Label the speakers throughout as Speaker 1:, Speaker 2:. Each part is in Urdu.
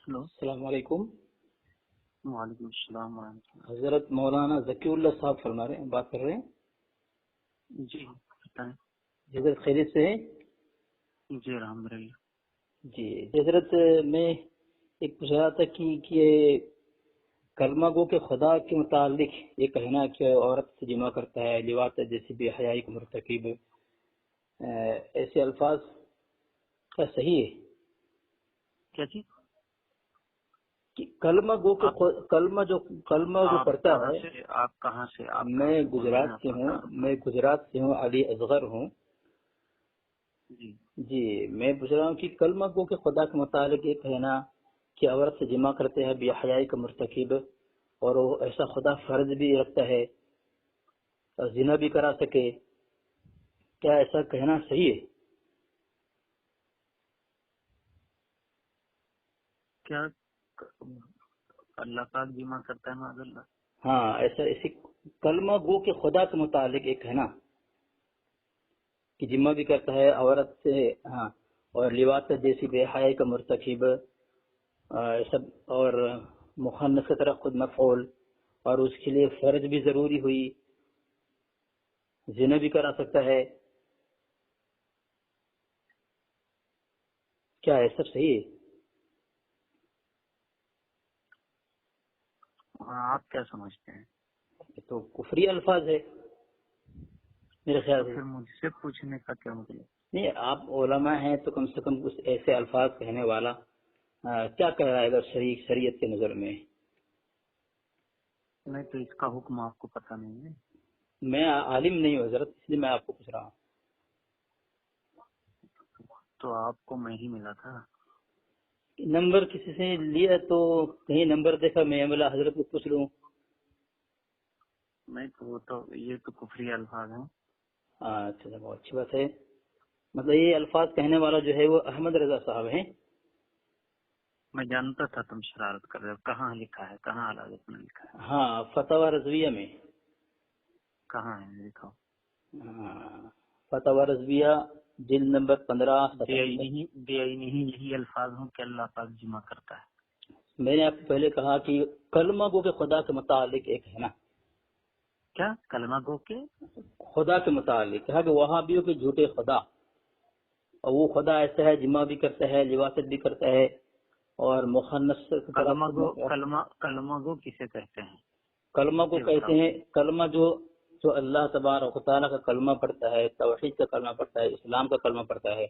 Speaker 1: ہلو،
Speaker 2: السلام علیکم.
Speaker 1: وعلیکم السلام ورحمۃ اللہ.
Speaker 2: حضرت مولانا ذکی اللہ صاحب فرما رہے ہیں، بات کر رہے ہیں.
Speaker 1: جی بتائیں.
Speaker 2: حضرت خیریت سے ہیں؟
Speaker 1: جی الحمد للہ.
Speaker 2: جی حضرت، میں ایک پوچھ رہا تھا کہ کلمہ گو کے خدا کے متعلق یہ کہنا کہ عورت سے جمع کرتا ہے، لواط جیسی بے حیائی کا مرتکب، ایسے الفاظ کیا صحیح ہے
Speaker 1: کیا چیز؟
Speaker 2: کہ کلمہ گو کے کلمہ جو پڑھتا ہے.
Speaker 1: آپ کہاں سے
Speaker 2: میں گجرات سے ہوں، علی اصغر ہوں. جی میں پوچھ رہا ہوں کہ کلمہ گو کے خدا کے متعلق یہ کہنا کہ عورت سے جمع کرتے ہیں بے حیائی کا مرتکب، اور وہ ایسا خدا فرض بھی رکھتا ہے اور زنا بھی کرا سکے، کیا ایسا کہنا صحیح ہے؟
Speaker 1: کیا اللہ پاک جمع کرتا ہے معاذ اللہ؟
Speaker 2: ہاں، ایسا اسی کلمہ گو کے خدا کے متعلق یہ کہنا کہ جمع بھی کرتا ہے عورت سے، ہاں، اور لواط جیسی بے حیائی کا مرتکب، سب، اور مخنث کی طرف خود مفعول، اور اس کے لیے فرض بھی ضروری ہوئی، زنا بھی کرا سکتا ہے، کیا ہے سب صحیح ہے؟
Speaker 1: آپ کیا سمجھتے ہیں؟
Speaker 2: یہ تو کفری الفاظ ہے میرے خیال
Speaker 1: تو
Speaker 2: سے.
Speaker 1: پھر مجھ سے پوچھنے کا کیا مطلب؟
Speaker 2: نہیں، آپ علماء ہیں تو کم سے کم کچھ ایسے الفاظ کہنے والا کیا کہہ رہا ہے اگر شریعت کے نظر میں؟
Speaker 1: نہیں تو اس کا حکم آپ کو پتہ نہیں ہے؟
Speaker 2: میں عالم نہیں ہوں حضرت، اس لیے میں آپ کو پوچھ رہا ہوں.
Speaker 1: تو آپ کو میں ہی ملا تھا.
Speaker 2: نمبر کسی سے لیا تو کہیں نمبر دیکھا، میں بولا حضرت کو پوچھ لوں.
Speaker 1: نہیں تو وہ تو یہ تو کفری الفاظ ہیں.
Speaker 2: اچھا، بہت اچھی بات ہے. مطلب یہ الفاظ کہنے والا جو ہے وہ احمد رضا صاحب ہیں.
Speaker 1: میں جانتا تھا تم شرارت کر رہے ہو. کہاں لکھا ہے؟ کہاں حضرت نے لکھا ہے؟
Speaker 2: ہاں، فتاوی رضویہ میں.
Speaker 1: کہاں ہے لکھا؟
Speaker 2: فتاوی رضویہ جلد نمبر 15.
Speaker 1: نہیں یہی الفاظ ہوں کہ اللہ پاک جمع کرتا ہے.
Speaker 2: میں نے آپ کو پہلے کہا کہ کلمہ گو کے خدا کے متعلق ایک ہے نا.
Speaker 1: کیا کلمہ گو کے
Speaker 2: خدا کے متعلق کہا کہ وہابیوں کے جھوٹے خدا، اور وہ خدا ایسا ہے جمع بھی کرتا ہے، لواطت بھی کرتا ہے، اور مخنث
Speaker 1: کلمہ گو کسے کہتے ہیں؟
Speaker 2: کلمہ کو کہتے ہیں، کلمہ جو اللہ تبارک و تعالیٰ کا کلمہ پڑھتا ہے، توحید کا کلمہ پڑھتا ہے، اسلام کا کلمہ پڑھتا ہے،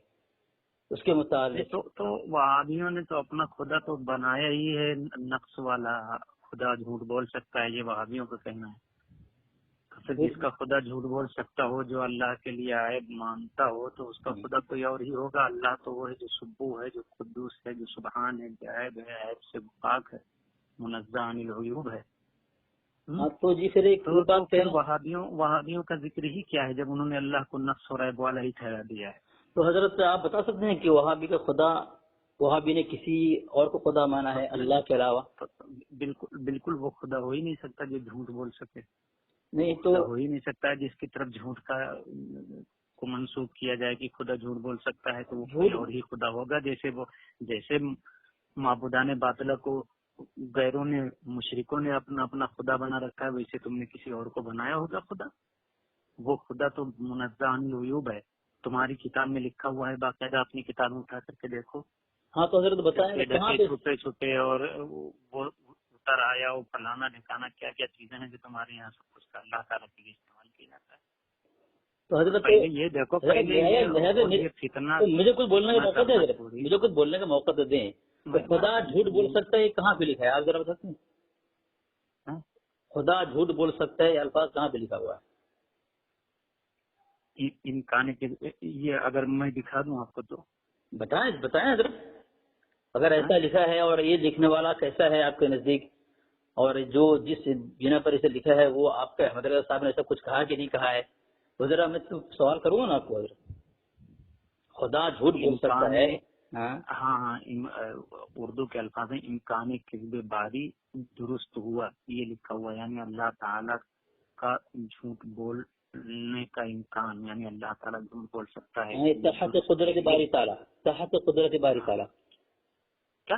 Speaker 2: اس کے متعلق.
Speaker 1: تو وہابیوں نے تو اپنا خدا تو بنایا ہی ہے نقص والا. خدا جھوٹ بول سکتا ہے، یہ وہابیوں کا کہنا ہے. تو جس کا خدا جھوٹ بول سکتا ہو، جو اللہ کے لیے عیب مانتا ہو، تو اس کا خدا کوئی اور ہی ہوگا. اللہ تو وہ ہے جو سبو ہے، جو قدوس ہے، جو سبحان ہے، جو عیب ہے، عیب سے پاک ہے، منزہ عن العیوب ہے.
Speaker 2: تو جی
Speaker 1: پھر وہابیوں کا ذکر ہی کیا ہے جب انہوں نے اللہ کو نقص اور عیب والا ہی ٹھہرا دیا ہے؟
Speaker 2: تو حضرت آپ بتا سکتے ہیں کہ وہابی کا خدا، وہابی نے کسی اور کو خدا مانا ہے اللہ کے علاوہ؟
Speaker 1: بالکل وہ خدا ہو ہی نہیں سکتا جو جھوٹ بول سکے.
Speaker 2: نہیں تو
Speaker 1: ہو ہی نہیں سکتا ہے جس کی طرف جھوٹ کو منسوخ کیا جائے کہ خدا جھوٹ بول سکتا ہے، تو وہ کوئی اور ہی خدا ہوگا. جیسے معبودان باطلہ کو غیروں نے، مشرکوں نے اپنا خدا بنا رکھا ہے، ویسے تم نے کسی اور کو بنایا ہوگا خدا. وہ خدا تو منزہ عن العیوب ہے. تمہاری کتاب میں لکھا ہوا ہے، باقاعدہ اپنی کتاب میں اٹھا کر کے دیکھو.
Speaker 2: ہاں تو حضرت بتائیں کہاں پہ
Speaker 1: چھپے اور وہ اتر آیا، وہ فلانا ڈھکانا، کیا کیا چیزیں ہیں جو تمہارے یہاں سب کچھ اللہ تعالیٰ کے لیے استعمال کیا جاتا ہے.
Speaker 2: تو حضرت
Speaker 1: پہلے یہ دیکھو، فتنہ.
Speaker 2: مجھے کچھ بولنے کا موقع دیں حضرت، مجھے کچھ بولنے کا موقع دیں. خدا جھوٹ بول سکتا ہے، کہاں پہ لکھا ہے؟ آپ ذرا بتا سکتے ہیں؟ خدا جھوٹ بول سکتا ہے، الفاظ کہاں پہ لکھا ہوا ہے؟
Speaker 1: امکان کے یہ اگر میں دکھا دوں آپ کو تو
Speaker 2: بتائیں حضرت. اگر ایسا لکھا ہے، اور یہ لکھنے والا کیسا ہے آپ کے نزدیک، اور جس بنا پر اسے لکھا ہے وہ آپ کے احمد رضا صاحب نے ایسا کچھ کہا کہ نہیں کہا ہے؟ تو ذرا میں تو سوال کروں گا نا آپ کو حضرت. خدا جھوٹ بول سکتا ہے.
Speaker 1: ہاں اردو کے الفاظ ہیں، امکان کذب باری درست ہوا، یہ لکھا ہوا، یعنی اللہ تعالیٰ کا جھوٹ بولنے کا امکان، یعنی اللہ تعالیٰ جھوٹ بول سکتا ہے.
Speaker 2: تحت قدرت باری تعالیٰ، تحت قدرت باری تعالیٰ.
Speaker 1: کیا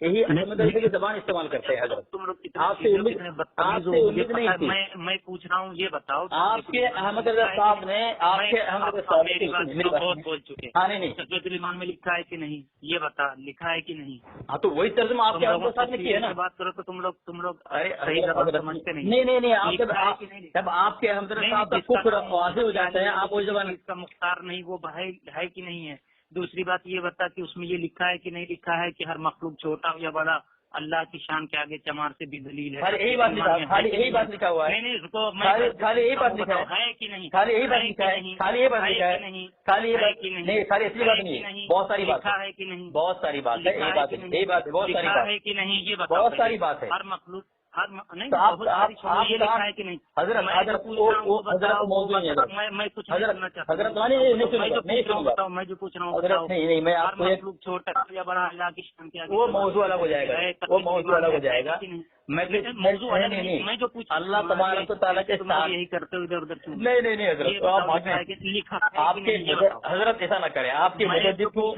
Speaker 2: یہی احمد رضا کی زبان استعمال کرتے ہیں حضرت.
Speaker 1: تم لوگ
Speaker 2: آپ سے امید نہیں تھی.
Speaker 1: میں پوچھ رہا ہوں، یہ بتاؤ
Speaker 2: آپ کے احمد رضا صاحب نے
Speaker 1: میری بات بہت بول چکے.
Speaker 2: ہاں نہیں
Speaker 1: تقویۃ الایمان میں لکھا ہے کہ نہیں یہ بتا، لکھا ہے کہ نہیں؟
Speaker 2: ہاں تو وہی ترجمہ آپ کے احمد صاحب نے کیا ہے نا.
Speaker 1: بات کرو تو تم لوگ
Speaker 2: صحیح سمجھتے نہیں. آپ جب آپ کے احمد رضا صاحب کا کفر واضح ہو جاتا ہے آپ وہی زبان
Speaker 1: اس کا مختار نہیں وہ ہے کہ نہیں ہے. دوسری بات یہ بتا کہ اس میں یہ لکھا ہے کہ نہیں لکھا ہے کہ ہر مخلوق چھوٹا ہو یا بڑا اللہ کی شان کے آگے چمار سے بھی دلیل ہے.
Speaker 2: یہی بات لکھا ہے، خالی یہی بات لکھا ہوا ہے. خالی یہی بات لکھا
Speaker 1: ہے کہ نہیں؟
Speaker 2: خالی یہی بات لکھا ہے. خالی یہ بات لکھا ہے. خالی یہ بات نہیں، خالی اصلی بات نہیں ہے. بہت ساری بات
Speaker 1: ہے کہ نہیں؟
Speaker 2: بہت ساری بات ہے. یہی بات ہے. بہت ساری بات
Speaker 1: ہے کہ نہیں یہ بتا.
Speaker 2: بہت ساری بات ہے.
Speaker 1: ہر مخلوق نہیں
Speaker 2: یہ لکھا ہے کہ نہیں؟ حضرت
Speaker 1: میں کچھ میں جو پوچھ رہا ہوں
Speaker 2: حضرت نہیں میں آپ کو
Speaker 1: چھوٹا یا بڑا اللہ کی شان کے آگے
Speaker 2: وہ موضوع الگ ہو جائے گا. وہ موضوع الگ ہو جائے گا.
Speaker 1: موضوع نہیں میں جو پوچھ
Speaker 2: اللہ تبارک و تعالیٰ کے ساتھ
Speaker 1: یہی کرتے ہو ادھر ادھر
Speaker 2: نہیں حضرت لکھا آپ کے حضرت ایسا نہ کریں. آپ کے مجدد کو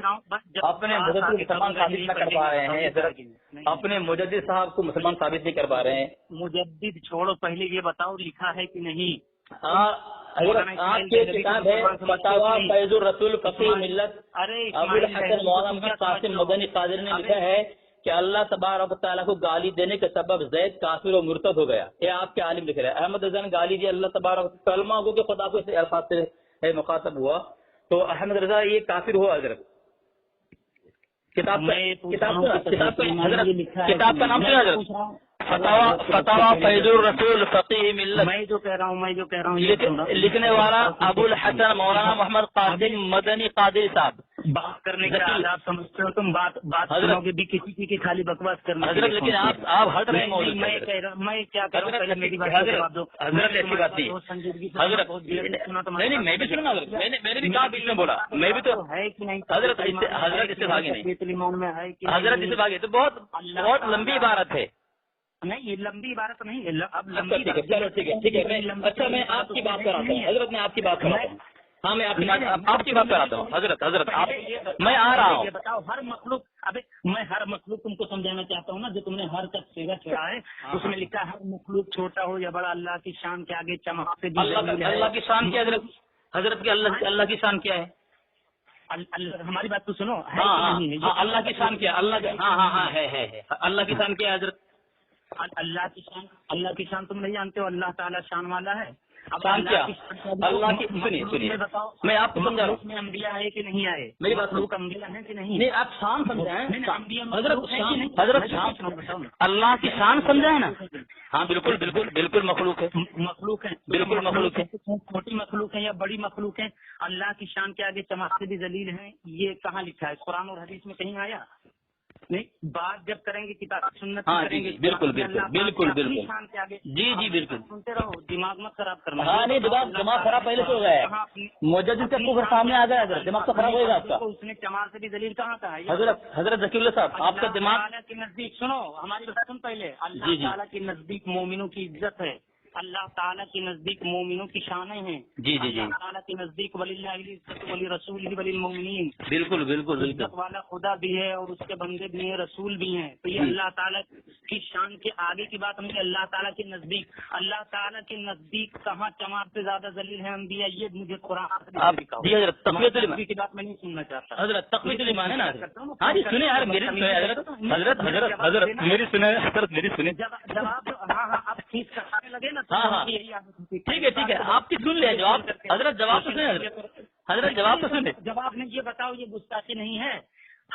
Speaker 2: اپنے مجدد مسلمان ثابت نہ کر پا رہے ہیں حضرت. اپنے مجدد صاحب کو مسلمان ثابت نہیں کر پا رہے ہیں.
Speaker 1: مجدد چھوڑو، پہلے یہ بتاؤ لکھا ہے کہ نہیں؟
Speaker 2: حضرت آپ کی کتاب ہے فتاوی فیض الرسول فقیہ ملت ابو الحسن مولانا محمد قاسم مدنی قادری نے لکھا ہے کہ اللہ تبارک و تعالیٰ کو گالی دینے کے سبب زید کافر و مرتد ہو گیا. یہ آپ کے عالم لکھ رہے ہیں. احمد رضا نے گالی دی اللہ تبارک کلمہ گو کہ خدا کو اس الفاظ سے مخاطب ہوا تو احمد رضا یہ کافر ہوا. حضرت کتاب کا نام کیا حضرت؟ فتاوی فیض الرسول فقیہ ملت.
Speaker 1: میں جو کہہ رہا ہوں
Speaker 2: لکھنے والا ابو الحسن مولانا محمد قاسم مدنی قادری صاحب.
Speaker 1: بات کرنے کا آداب سمجھتے ہو تم؟ بات کرو گے بھی کسی کی خالی بکواس کرنا.
Speaker 2: حضرت لیکن آپ ہٹ رہے ہیں.
Speaker 1: میں کیا کر رہا ہوں پہلے میری بات جواب دو.
Speaker 2: حضرت ایسی بات نہیں حضرت. نہیں میں بھی سنا حضرت. میں نے بھی کہا بیچ میں بولا میں بھی تو
Speaker 1: ہے کہ نہیں
Speaker 2: حضرت اس سے بھاگے نہیں.
Speaker 1: میں ہے کہ
Speaker 2: حضرت اس سے بھاگے تو بہت لمبی عبارت ہے.
Speaker 1: نہیں یہ لمبی عبارت نہیں. اب لمبی
Speaker 2: چلو ٹھیک ہے. اچھا میں آپ کی بات کراتا ہوں حضرت. میں آپ کی بات کراتا ہوں. ہاں میں آپ کی بات کراتا ہوں حضرت. میں آ رہا ہوں.
Speaker 1: بتاؤ ہر مخلوق میں ہر مخلوق تم کو سمجھانا چاہتا ہوں نا جو تم نے ہر تک سیگا چھڑا ہے اس میں لکھا ہے ہر مخلوق چھوٹا ہو یا بڑا اللہ کی شان کے آگے چمک سے
Speaker 2: اللہ کی شان کیا حضرت کی اللہ کی شان کیا ہے؟
Speaker 1: ہماری بات تو سنو.
Speaker 2: اللہ کی شان کیا؟ ہاں ہے اللہ کی شان کیا ہے حضرت؟
Speaker 1: اللہ کی شان تم نہیں جانتے ہو. اللہ تعالیٰ شان والا ہے.
Speaker 2: شان کیا اللہ کی؟ سنیے میں آپ کو سمجھا رہا ہوں.
Speaker 1: انبیاء ہے کہ نہیں آئے؟
Speaker 2: میری بات
Speaker 1: لوگ انبیاء ہیں کہ نہیں؟
Speaker 2: نہیں آپ شان سمجھائیں حضرت شان اللہ کی شان سمجھائیں نا. ہاں بالکل مخلوق ہے. بالکل مخلوق ہے.
Speaker 1: چھوٹی مخلوق ہے یا بڑی مخلوق ہے اللہ کی شان کے آگے چمک سے بھی ذلیل ہیں. یہ کہاں لکھا ہے؟ قرآن اور حدیث میں کہیں آیا نہیں. بات جب کریں گے کتاب سنت کریں گے.
Speaker 2: بالکل جی بالکل
Speaker 1: سنتے رہو. دماغ مت خراب کرنا.
Speaker 2: ہاں نہیں دماغ خراب پہلے سے ہو گیا ہے. مجدد کا کفر سامنے آ گیا. دماغ تو خراب ہوئے گا آپ کا.
Speaker 1: اس نے چمار سے بھی دلیل کہاں کا ہے؟
Speaker 2: حضرت ذکی اللہ صاحب آپ کا دماغ
Speaker 1: کے نزدیک سنو ہماری بات سن پہلے. اللہ تعالیٰ کے نزدیک مومنوں کی عزت ہے. اللہ تعالیٰ کے نزدیک مومنوں کی شانیں ہیں.
Speaker 2: جی
Speaker 1: اللہ تعالیٰ کے نزدیک ولی اللہ ولی رسول ولی المؤمنین.
Speaker 2: بالکل
Speaker 1: عزت والا خدا بھی ہے اور اس کے بندے بھی ہیں رسول بھی ہیں. تو یہ اللہ تعالیٰ کی شان کے آگے کی بات نہیں. اللہ تعالیٰ کے نزدیک کہاں چمار سے زیادہ ذلیل ہے انبیاء. یہ مجھے قرآن کی بات میں نہیں سننا چاہتا.
Speaker 2: حضرت تقویۃ الایمان ہے نا. ہاں جی سنیں یار میری سنیں حضرت میری سنیں حضرت میری سنیں.
Speaker 1: جواب ہاں اب ٹھیک کرانے لگے نا.
Speaker 2: ہاں ٹھیک ہے آپ کی سن لیں جواب. حضرت جواب تو سنیں. حضرت جواب تو سنیں.
Speaker 1: جواب نے یہ بتاؤ یہ گستاخی نہیں ہے.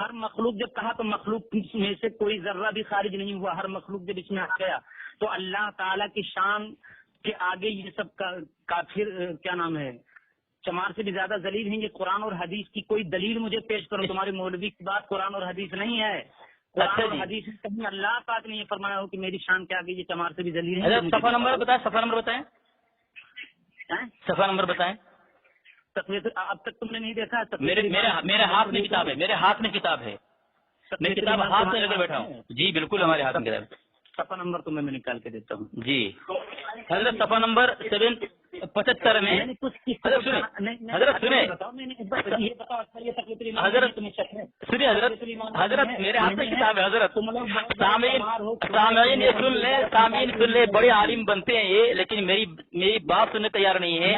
Speaker 1: ہر مخلوق جب کہا تو مخلوق میں سے کوئی ذرہ بھی خارج نہیں ہوا. ہر مخلوق جب اس میں آ گیا تو اللہ تعالیٰ کی شان کے آگے یہ سب کافر کیا نام ہے چمار سے بھی زیادہ ذلیل ہیں. یہ قرآن اور حدیث کی کوئی دلیل مجھے پیش کرو. تمہارے مولوی کی بات قرآن اور حدیث نہیں ہے. قرآن اور حدیث کہیں اللہ پاک نے یہ فرمایا ہو کہ میری شان کے آگے یہ چمار سے بھی ذلیل ہے.
Speaker 2: صفحہ نمبر بتائیں. صفحہ نمبر بتائیں.
Speaker 1: اب تک تم نے نہیں دیکھا؟
Speaker 2: میرے ہاتھ میں کتاب ہے. میں کتاب ہاتھ میں لے کر بیٹھا ہوں. جی بالکل ہمارے ہاتھ میں کتاب ہے.
Speaker 1: صفحہ نمبر تمہیں میں نکال کے دیتا ہوں.
Speaker 2: جی حضرت صفحہ نمبر 75 میں حضرت سنیں، حضرت سنیں، حضرت سنیے، حضرت میرے ہاتھ میں کتاب ہے حضرت، سامعین سن لے، سامعین سن لے، بڑے عالم بنتے ہیں یہ، لیکن میری بات سننے تیار نہیں ہے۔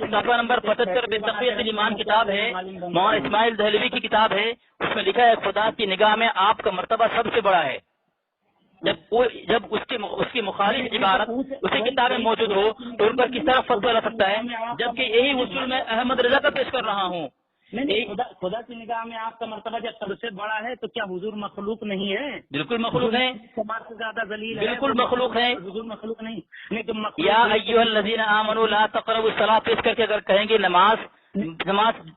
Speaker 2: صفحہ نمبر 75 پہ تقویۃ الایمان کتاب ہے، مولانا اسماعیل دہلوی کی کتاب ہے، اس میں لکھا ہے خدا کی نگاہ میں آپ کا مرتبہ سب سے بڑا ہے۔ جب اس کی مخالف عبارت اسی کتاب میں موجود ہو تو ان پر کس طرح فتویٰ لگ سکتا ہے، جبکہ یہی اصول میں احمد رضا کا پیش کر رہا ہوں۔
Speaker 1: خدا کی نگاہ میں آپ کا مرتبہ جب سب سے بڑا ہے تو کیا حضور مخلوق نہیں ہے؟
Speaker 2: بالکل مخلوق ہے،
Speaker 1: سماج سے زیادہ ذلیل ہے،
Speaker 2: بالکل مخلوق ہے۔
Speaker 1: حضور مخلوق نہیں، لیکن
Speaker 2: یا ایھا الذین آمنوا لا تقربوا الصلاۃ پیش کر کے اگر کہیں گے نماز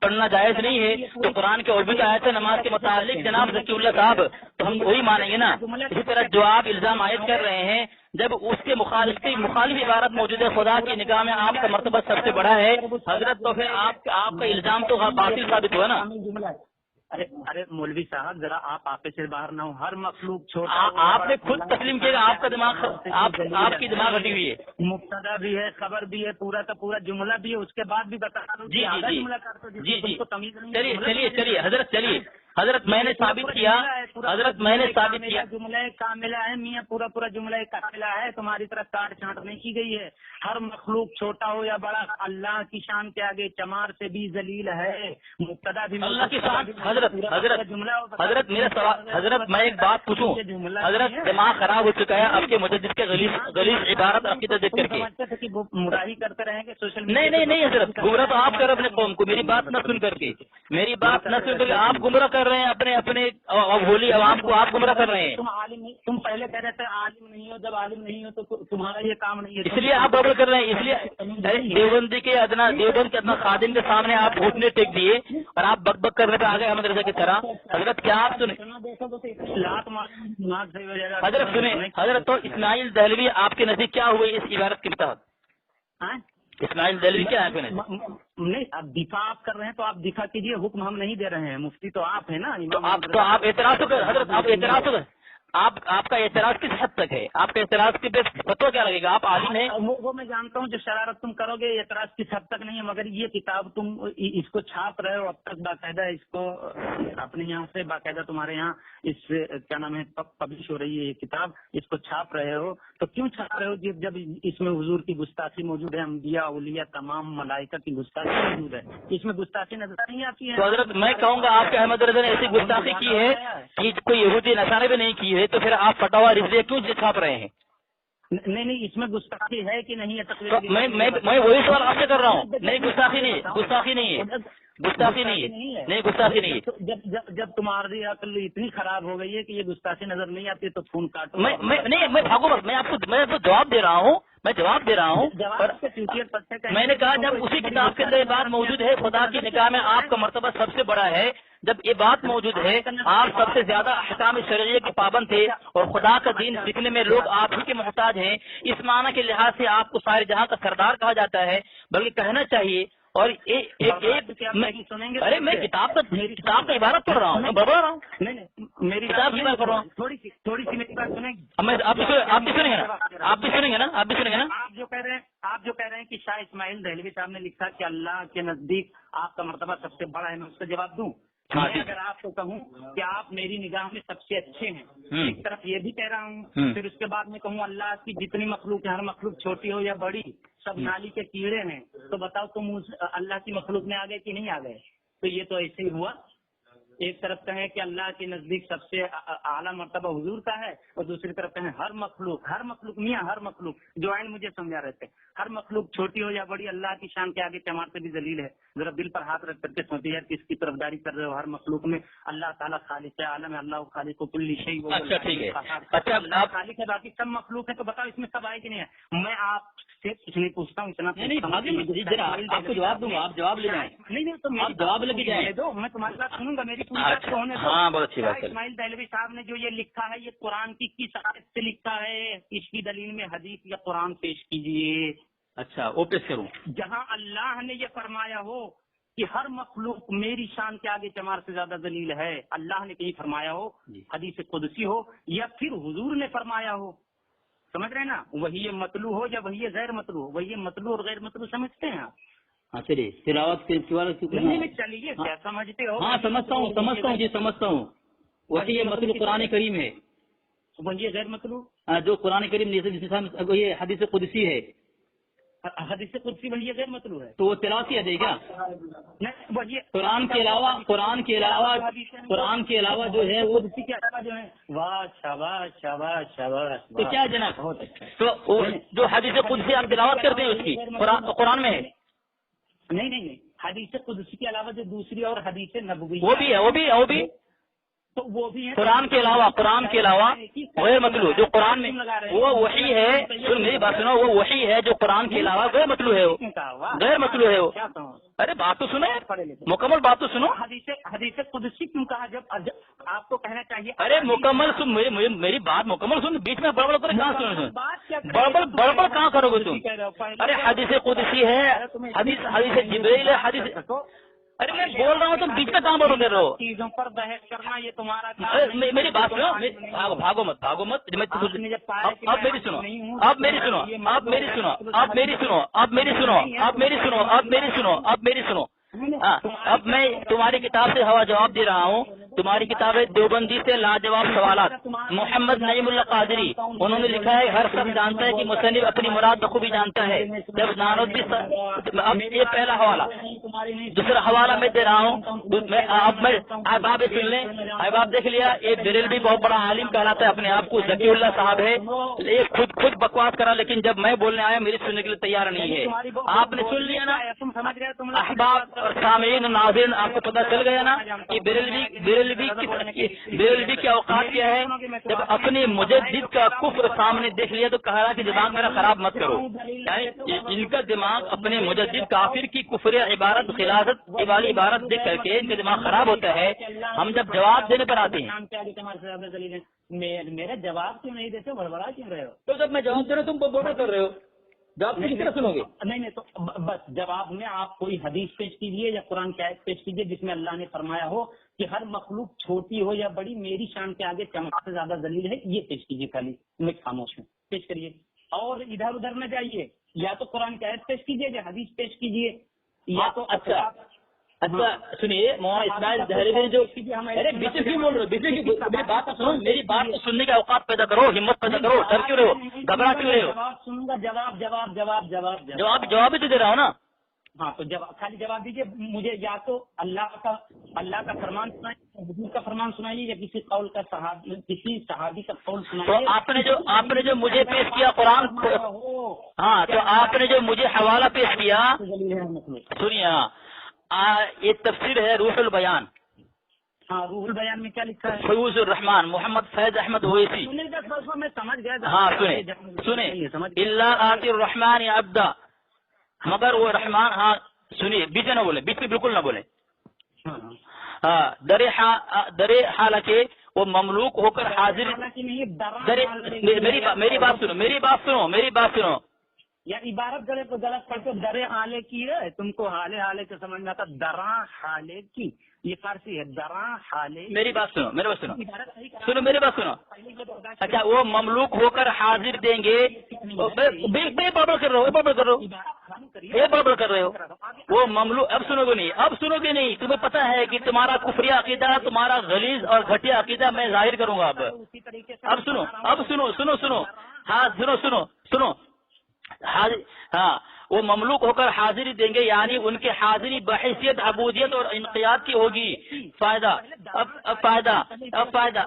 Speaker 2: پڑھنا جائز نہیں ہے تو قرآن کے اور بھی آیت ہے نماز کے متعلق جناب ذکی اللہ صاحب، تو ہم وہی مانیں گے نا۔ اسی طرح جو آپ الزام عائد کر رہے ہیں، جب اس کے مخالف عبارت موجود ہے خدا کی نگاہ میں آپ کا مرتبہ سب سے بڑا ہے حضرت، تو پھر آپ کا الزام تو باطل ثابت ہوا نا۔
Speaker 1: ارے مولوی صاحب ذرا آپ آپے سے باہر نہ ہو، ہر مخلوق چھوٹا،
Speaker 2: آپ نے خود تسلیم کیا، آپ کا دماغ، آپ کی دماغ ہٹی ہوئی ہے۔
Speaker 1: مبتدا بھی ہے، خبر بھی ہے، پورا کا پورا جملہ بھی ہے، اس کے بعد بھی بتا دوں
Speaker 2: جی جی جی جی
Speaker 1: تمیز نہیں۔
Speaker 2: چلیے حضرت، چلیے حضرت، میں نے ثابت کیا، حضرت میں نے ثابت کیا،
Speaker 1: جملہ کاملہ ہے میاں، پورا جملہ کاملہ ہے، تمہاری طرف کاٹ چھانٹ نہیں کی گئی ہے۔ ہر مخلوق چھوٹا ہو یا بڑا اللہ کی شان کے آگے چمار سے بھی ذلیل ہے، مبتدا بھی
Speaker 2: اللہ کی شان۔ حضرت میرا سوال، حضرت میں ایک بات پوچھوں، حضرت دماغ خراب ہو چکا ہے آپ کے مجدد کے غلیظ عبارت عقیدت دیکھ کر کے۔
Speaker 1: مرائی کرتے رہیں گے سوشل
Speaker 2: نہیں حضرت، گمراہ تو آپ کر اپنے قوم کو، میری بات نہ سن کر کے، میری بات نہ سن کر کے آپ گمراہ کر رہے ہیں اپنے ہولی عوام کو، آپ گمراہ کر رہے ہیں۔
Speaker 1: تم عالم نہیں، تم پہلے کہہ رہے تھے عالم نہیں ہو، جب عالم نہیں ہو تو تمہارا یہ کام نہیں ہے،
Speaker 2: اس لیے آپ گمراہ کر رہے ہیں۔ اس لیے دیوبند کے ادنا خادم کے سامنے آپ گھٹنے ٹیک دیے اور آپ بک بک کرنے پہ آگے احمد رضا کی طرح۔ حضرت کیا آپ سنیں، حضرت سنیں، حضرت تو اسماعیل دہلوی آپ کے نزدیک کیا ہوئے اس عبارت کے تحت؟ اسماعیل دہلوی کیا ہے؟
Speaker 1: نہیں، آپ دفاع آپ کر رہے ہیں تو آپ دفاع کیجیے، حکم ہم نہیں دے رہے ہیں، مفتی تو آپ ہیں نا۔
Speaker 2: تو آپ اعتراض تو کر حضرت، آپ اعتراض تو کر، آپ کا اعتراض کس حد تک ہے؟ آپ کا اعتراض کے فتویٰ کیا لگے گا؟ آپ عالم ہیں،
Speaker 1: وہ میں جانتا ہوں جو شرارت تم کرو گے اعتراض کس حد تک نہیں ہے، مگر یہ کتاب تم اس کو چھاپ رہے ہو اب تک باقاعدہ، اس کو اپنے یہاں سے باقاعدہ تمہارے یہاں اس کیا نام ہے پبلش ہو رہی ہے یہ کتاب، اس کو چھاپ رہے ہو تو کیوں چھاپ رہے ہو جب اس میں حضور کی گستاخی موجود ہے، انبیاء اولیاء تمام ملائکہ کی گستاخی موجود ہے، اس میں گستاخی نظر نہیں آتی ہے؟
Speaker 2: تو حضرت میں کہوں گا آپ کے احمد رضا نے ایسی گستاخی کی ہے کہ کوئی یہودی نصارے بھی نہیں کی ہے، تو پھر آپ فتاوی رضویہ کیوں چھاپ رہے ہیں؟
Speaker 1: نہیں، اس میں گستاخی ہے کہ نہیں ہے؟
Speaker 2: میں وہی سوال آپ سے کر رہا ہوں۔ نہیں، گستاخی نہیں ہے، گستاخی نہیں ہے، گستاخی نہیں ہے، نہیں گستاخی نہیں ہے۔
Speaker 1: جب تمہاری عقل اتنی خراب ہو گئی ہے کہ یہ گستاخی نظر نہیں آتی تو فون کاٹو۔
Speaker 2: میں بھاگو مت، میں آپ کو جواب دے رہا ہوں، میں جواب دے رہا ہوں۔ میں نے کہا جب اسی کتاب کے اندر یہ بات موجود ہے خدا کی نگاہ میں آپ کا مرتبہ سب سے بڑا ہے، جب یہ بات موجود ہے آپ سب سے زیادہ احکام شرعیہ کے پابند تھے اور خدا کا دین سیکھنے میں لوگ آپ ہی کے محتاج ہیں، اس معنی کے لحاظ سے آپ کو سارے جہاں کا سردار کہا جاتا ہے، بلکہ کہنا چاہیے۔ اور ارے میں کتاب کا عبارت پڑھ رہا ہوں، میں بڑھ رہا ہوں،
Speaker 1: میری
Speaker 2: کتاب کی بات کر رہا ہوں۔
Speaker 1: تھوڑی سی میری بات سنیں
Speaker 2: گے، آپ بھی سنیں گے نا، آپ بھی سنیں گے نا، آپ بھی سنیں گے نا۔
Speaker 1: آپ جو کہہ رہے ہیں کہ شاہ اسماعیل دہلوی صاحب نے لکھا کہ اللہ کے نزدیک آپ کا مرتبہ سب سے بڑا ہے، میں اس کا جواب دوں؟ میں اگر آپ کو کہوں کہ آپ میری نگاہ میں سب سے اچھے ہیں، ایک طرف یہ بھی کہہ رہا ہوں، پھر اس کے بعد میں کہوں اللہ کی جتنی مخلوق ہے، ہر مخلوق چھوٹی ہو یا بڑی، سب نالی کے کیڑے ہیں، تو بتاؤ تم اس اللہ کی مخلوق میں آ گئے کہ نہیں آ گئے؟ تو یہ تو ایسے ہی ہوا، ایک طرف کہیں کہ اللہ کے نزدیک سب سے اعلیٰ مرتبہ حضور کا ہے، اور دوسری طرف کہیں ہر مخلوق میاں ہر مخلوق، جو آئین مجھے سمجھا رہے تھے، ہر مخلوق چھوٹی ہو یا بڑی اللہ کی شان کے آگے چمار سے بھی ذلیل ہے۔ ذرا دل پر ہاتھ رکھ کر کے سوچیے یار کس کی طرفداری کر رہے ہو؟ ہر مخلوق میں اللہ تعالیٰ خالق ہے، عالم ہے، اللہ خالق و کل شیء،
Speaker 2: اچھا ٹھیک ہے،
Speaker 1: اللہ خالق ہے، باقی سب مخلوق ہے، تو بتاؤ اس میں سب آئے کہ نہیں ہے؟ میں آپ سے کچھ نہیں پوچھتا ہوں، اتنا
Speaker 2: آپ کو جواب دوں گا، آپ جواب لے جائیں۔
Speaker 1: نہیں تو آپ
Speaker 2: جواب لے کے جائیں
Speaker 1: دو، میں تمہاری بات سنوں گا، میری پوری بات تو ہونے دو۔
Speaker 2: ہاں بہت اچھی بات ہے۔
Speaker 1: اسماعیل دہلوی صاحب نے جو یہ لکھا ہے یہ قرآن کی کس آیت سے لکھا ہے؟ اس کی دلیل میں حدیث یا قرآن پیش کیجیے۔
Speaker 2: اچھا وہ پیش کروں؟
Speaker 1: جہاں اللہ نے یہ فرمایا ہو کہ ہر مخلوق میری شان کے آگے چمار سے زیادہ ذلیل ہے، اللہ نے کہیں فرمایا ہو، حدیث قدسی ہو، یا پھر حضور نے فرمایا ہو، سمجھ رہے ہیں نا, وہی مطلوع ہو یا وہی غیر مطلوع, وہی مطلوع اور غیر مطلوع سمجھتے ہیں آپ؟
Speaker 2: ہاں چلیے تلاوت کے
Speaker 1: چلیے کیا سمجھتے ہو؟
Speaker 2: ہاں سمجھتا ہوں جی سمجھتا ہوں. وہی مطلوع قرآن کریم ہے,
Speaker 1: وہی غیر مطلوع
Speaker 2: جو قرآن کریم یہ حدیث قدسی ہے,
Speaker 1: حدیث قدسی وہی غیر مطلوع ہے,
Speaker 2: تو وہ تلاوت کیا دے گا؟
Speaker 1: وہی
Speaker 2: قرآن کے علاوہ جو ہے وہ
Speaker 1: جو ہے. واہ شاباش شاباش شاباش.
Speaker 2: تو کیا جناب, تو جو حدیث قدسی آپ تلاوت کرتے ہیں اس کی قرآن میں ہے؟
Speaker 1: نہیں, حدیث قدسی کے علاوہ جو دوسری اور حدیث نبوی
Speaker 2: وہ بھی ہے,
Speaker 1: تو وہ بھی ہے.
Speaker 2: قرآن کے علاوہ غیر مطلوع جو قرآن میں وہ وحی ہے. میری بات سنو, وہ وحی ہے جو قرآن کے علاوہ غیر مطلوع ہے, غیر مطلوع ہے وہ. ارے بات تو سنو, مکمل بات تو سنو.
Speaker 1: حدیث قدسی کیوں کہا جب آپ کو کہنا چاہیے؟
Speaker 2: ارے مکمل سن, میری بات مکمل سن, بیچ میں بڑبڑ کرے کہاں سن, بڑبڑ کہاں کرو گے تم؟ ارے حدیث قدسی ہے, حدیث جبریل ہے, حدیث. ارے میں بول رہا ہوں تم بیچ میں کہاں بڑھ کر رہے ہو؟
Speaker 1: چیزوں پر بحث کرنا یہ تمہارا.
Speaker 2: میری بات سنو, بھاگو مت. اب میری سنو. اب میں تمہاری کتاب سے جواب دے رہا ہوں. تمہاری کتاب ہے دیوبندی سے لاجواب سوالات, محمد نعیم اللہ قادری, انہوں نے لکھا ہے ہر شخص جانتا ہے کہ مصنف اپنی مراد بخوبی جانتا ہے. جب نانوتوی, اب یہ پہلا حوالہ. دوسرا حوالہ میں دے رہا ہوں, احباب سن لیں. احباب دیکھ لیا, ایک بریلوی بہت بڑا عالم کہلاتا ہے, اپنے آپ کو ذکی اللہ صاحب ہے, یہ خود بکواس کرا, لیکن جب میں بولنے آیا میری سننے کے لیے تیار نہیں ہے. آپ نے سن لیا نا احباب اور سامعین ناظرین, آپ کو پتہ چل گیا نا کہ بریلوی کے اوقات کیا ہے. جب اپنے مجدد کا کفر سامنے دیکھ لیا تو کہا کہ دماغ میرا خراب مت کرو. ان کا دماغ اپنے مجدد کافر کی کفر عبارت خلافت والی عبارت دیکھ کر کے ان کا دماغ خراب ہوتا ہے. ہم جب جواب دینے پر آتے ہیں,
Speaker 1: میرا جواب کیوں نہیں دیتے, بڑبڑا کیوں رہے ہو؟
Speaker 2: تو جب میں جواب دے رہا ہوں تم بڑبڑ کر رہے ہو, جواب کس طرح سنو گے؟
Speaker 1: نہیں, تو بس جواب میں آپ کوئی حدیث پیش کیجیے یا قرآن کی آیت پیش کیجیے جس میں اللہ نے فرمایا ہو کہ ہر مخلوق چھوٹی ہو یا بڑی میری شان کے آگے چمک سے زیادہ ذلیل ہے. یہ پیش کیجیے, خالی میں خاموش ہوں, پیش کریے. اور ادھر ادھر نہ جائیے, یا تو قرآن کی آیت پیش کیجیے یا حدیث پیش کیجیے, یا تو
Speaker 2: اچھا سنیے مولانا اسماعیل دہلوی جو بیچ میں بول رہے ہو, میری بات سنو, میری بات کو سننے کا اوقات پیدا کرو, ہمت پیدا کرو. ڈر کیوں رہے ہو, گھبرا کیوں رہے ہو؟
Speaker 1: سنوں گا.
Speaker 2: جواب ہی تو دے رہا ہوں نا.
Speaker 1: ہاں تو خالی جواب دیجیے مجھے, یا تو اللہ کا فرمان سنائیے, حضور کا فرمان سنائیے, یا کسی قول کا کسی صحابی کا قول سنائیے.
Speaker 2: تو آپ نے جو مجھے پیش کیا قرآن, ہاں تو آپ نے جو مجھے حوالہ پیش کیا, سنیے, یہ تفسیر ہے روح البیان.
Speaker 1: ہاں روح البیان میں کیا لکھا ہے؟
Speaker 2: فیوز الرحمان محمد فیض احمد اویسی.
Speaker 1: میں سمجھ گیا.
Speaker 2: ہاں سنیں اللہ آتی الرحمان عبدا, مگر وہ رحمان. ہاں سنیے, بیچ نہ بولے, بیچ میں بالکل نہ بولے. ہاں درے حالانکہ وہ مملوک ہو کر حاضر. میری بات سنو.
Speaker 1: یا عبارت غلط پڑھتے, درے حالے کی ہے, تم کو حالے کے سمجھ میں آتا, دراں حالے کی, یہ فارسی ہے, دراں حالے.
Speaker 2: میری بات سنو, میری بات سنو. اچھا وہ مملوک ہو کر حاضر دیں گے. بڑبڑ کر رہے ہو, وہ مملوک. اب سنو گے نہیں, تمہیں پتا ہے کہ تمہارا کفری عقیدہ, تمہارا غلیظ اور گھٹیا عقیدہ میں ظاہر کروں گا. اب سنو. ہاں سنو. ہاں وہ مملوک ہو کر حاضری دیں گے, یعنی ان کے حاضری بحیثیت عبودیت اور انقیاد کی ہوگی. فائدہ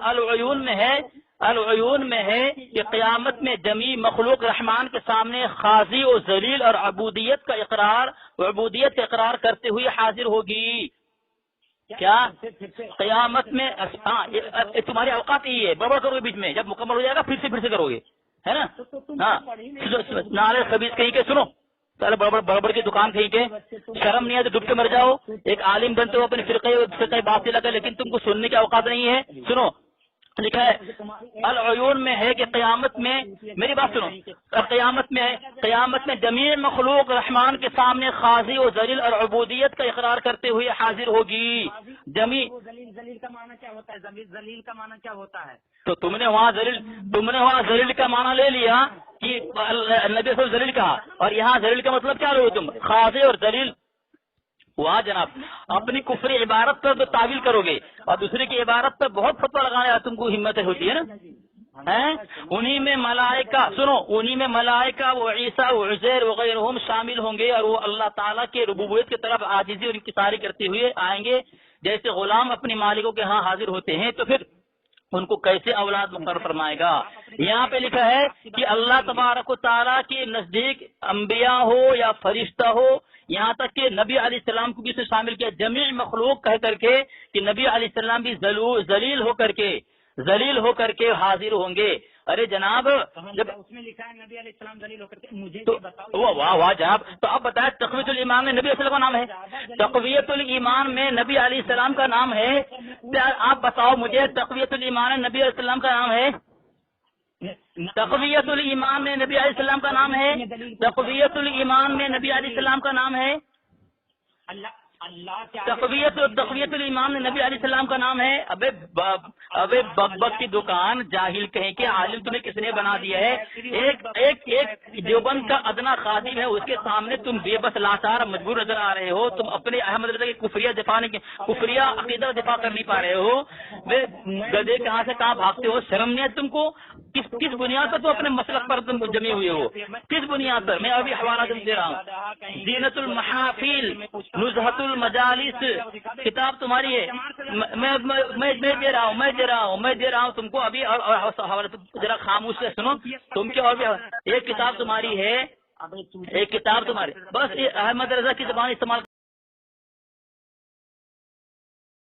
Speaker 2: العیون میں ہے کہ قیامت میں جمی مخلوق رحمان کے سامنے خاضی و ذلیل اور عبودیت کا اقرار کرتے ہوئے حاضر ہوگی. کیا قیامت میں تمہارے اوقات یہی ہے, بڑبڑ کرو گے بیچ میں, جب مکمل ہو جائے گا پھر سے کرو گے, ہے نا. ہاں نعرے خبیث کہیں کے سنو, بڑبڑ کی دکان کہیں کے, شرم نہیں ہے تو ڈوب کے مر جاؤ. ایک عالم بنتے ہو, اپنے فرقے بات سے لگا, لیکن تم کو سننے کے اوقات نہیں ہے. سنو, لکھا ہے العیون میں ہے کہ قیامت میں, میری بات سنو, قیامت میں جمیع مخلوق رحمان کے سامنے خاضی و ذلیل اور عبودیت کا اقرار کرتے ہوئے حاضر ہوگی.
Speaker 3: جمی
Speaker 1: ذلیل کا معنی کیا ہوتا ہے؟ ذلیل کا معنی کیا ہوتا ہے؟
Speaker 3: تو تم نے وہاں ذلیل کا معنی لے لیا کہ نبی صلی ذلیل کہا، اور یہاں ذلیل کا مطلب کیا لو تم؟ خاضع اور ذلیل. وہاں جناب اپنی کفری عبارت پر تو تعویل کرو گے اور دوسرے کی عبارت پر بہت فتویٰ لگانے تم کو ہمت ہوتی ہے نا. انہی میں ملائکہ، سنو، انہی میں ملائکہ وہ عیسیٰ و عزیر وغیرہ شامل ہوں گے، اور وہ اللہ تعالیٰ کے ربوبیت کی طرف عاجزی اور انکساری کرتے ہوئے آئیں گے. جیسے غلام اپنے مالکوں کے ہاں حاضر ہوتے ہیں تو پھر ان کو کیسے اولاد مقرر فرمائے گا؟ یہاں پہ لکھا ہے کہ اللہ تبارک و تعالیٰ کے نزدیک انبیاء ہو یا فرشتہ ہو، یہاں تک کہ نبی علیہ السلام کو بھی اسے شامل کیا، جمیع مخلوق کہہ کر کے کہ نبی علیہ السلام بھی ذلیل ہو کر کے حاضر ہوں گے. ارے جناب جب
Speaker 1: اس میں لکھا ہے نبی علیہ السلام ذلیل ہو کر کے، مجھے
Speaker 3: تو واہ جناب، تو اب بتائیں تقویت الایمان میں نبی علیہ السلام کا نام ہے؟ تقویت الایمان میں نبی علیہ السلام کا نام ہے؟ آپ بتاؤ مجھے، تقویت الایمان میں نبی علیہ السلام کا نام ہے؟ تقویت الایمان میں نبی علیہ السلام کا نام ہے؟ تقویت الایمان میں نبی علیہ السلام کا نام ہے؟ تقویت الایمان میں نبی علیہ السلام کا نام ہے؟ ابے بک کی دکان، جاہل کہیں کہ عالم تمہیں کس نے بنا دیا ہے؟ ایک دیوبند کا ادنا خادم ہے، اس کے سامنے تم بے بس لاچار مجبور نظر آ رہے ہو. تم اپنے احمد رضا کی کفریہ عقیدہ دفاع کر نہیں پا رہے ہو. گدے کہاں سے کہاں بھاگتے ہو؟ شرم نہیں ہے تم کو؟ کس بنیاد پر تم اپنے مسلک پر تم جمے ہوئے ہو؟ کس بنیاد پر؟ میں ابھی حوالہ دے رہا ہوں، زینت المحافل نزہت المجالس کتاب تمہاری ہے، میں دے رہا ہوں تم کو ابھی. اور ذرا خاموش سے سنو تم کی، اور بھی ایک کتاب تمہاری ہے، ایک کتاب تمہاری، بس احمد رضا کی زبان استعمال